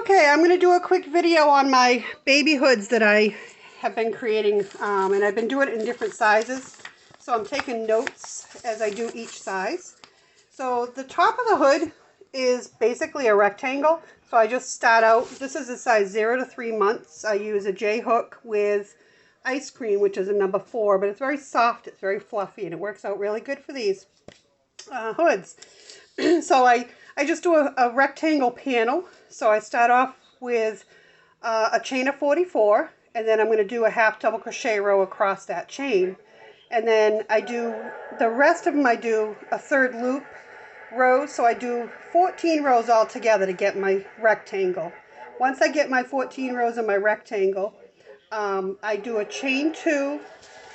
Okay, I'm going to do a quick video on my baby hoods that I have been creating, and I've been doing it in different sizes. So I'm taking notes as I do each size. So the top of the hood is basically a rectangle. So I just start out, this is a size 0 to 3 months. I use a J-hook with ice cream, which is a number 4, but it's very soft, it's very fluffy, and it works out really good for these hoods. So I just do a rectangle panel. So I start off with a chain of 44, and then I'm going to do a half double crochet row across that chain. And then I do the rest of them, I do a third loop row. So I do 14 rows all together to get my rectangle. Once I get my 14 rows of my rectangle, I do a chain 2,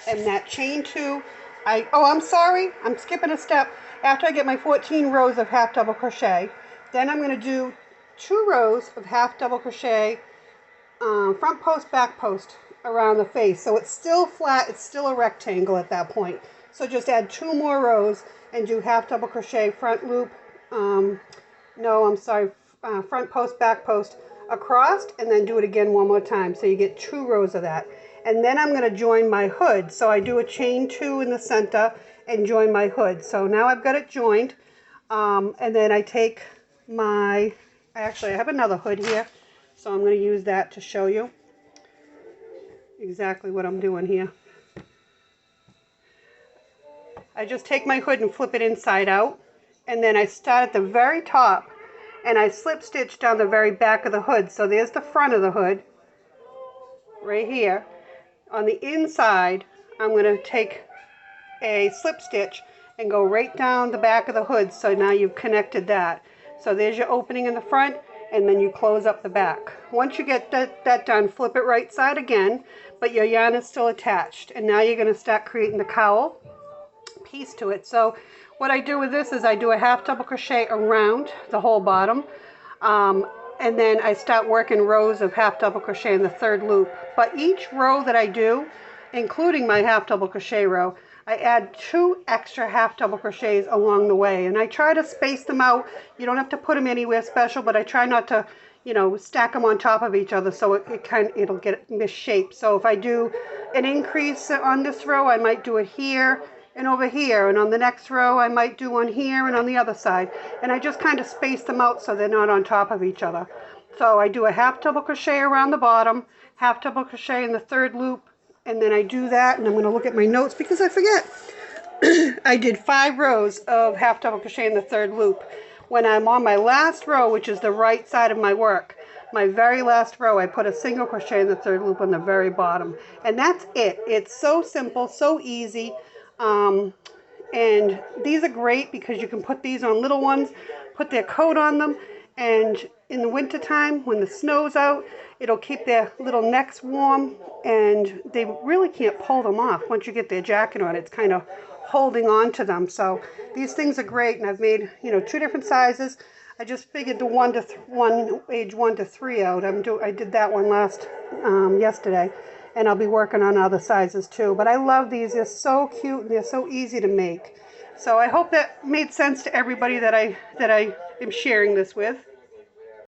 and that chain 2, I'm sorry, I'm skipping a step. After I get my 14 rows of half double crochet, then I'm going to do 2 rows of half double crochet front post, back post around the face. So it's still flat, it's still a rectangle at that point. So just add 2 more rows and do half double crochet front loop, front post, back post across, and then do it again one more time. So you get 2 rows of that. And then I'm going to join my hood. So I do a chain 2 in the center and join my hood. So now I've got it joined. And then I take I have another hood here. So I'm going to use that to show you exactly what I'm doing here. I just take my hood and flip it inside out. And then I start at the very top and I slip stitch down the very back of the hood. So there's the front of the hood right here. On the inside, I'm going to take a slip stitch and go right down the back of the hood. So now you've connected that. So there's your opening in the front, and then you close up the back. Once you get that done, flip it right side again, but your yarn is still attached. And now you're going to start creating the cowl piece to it. So what I do with this is I do a half double crochet around the whole bottom. And then I start working rows of half double crochet in the third loop. But each row that I do, including my half double crochet row, I add 2 extra half double crochets along the way. And I try to space them out. You don't have to put them anywhere special, but I try not to, stack them on top of each other so it'll get misshaped. So if I do an increase on this row, I might do it here and over here, and on the next row I might do one here and on the other side, and I just kind of space them out so they're not on top of each other. So I do a half double crochet around the bottom, half double crochet in the third loop, and then I do that, and I'm going to look at my notes because I forget. I did 5 rows of half double crochet in the third loop. When I'm on my last row, which is the right side of my work, my very last row, I put a single crochet in the third loop on the very bottom, and that's it. It's so simple, so easy. And these are great because you can put these on little ones, put their coat on them, and in the winter time when the snow's out, it'll keep their little necks warm, and they really can't pull them off. Once you get their jacket on, it's kind of holding on to them. So these things are great, and I've made 2 different sizes. I just figured the age 1 to 3 out. I did that one yesterday. And I'll be working on other sizes too. But I love these. They're so cute and they're so easy to make. So I hope that made sense to everybody that I am sharing this with.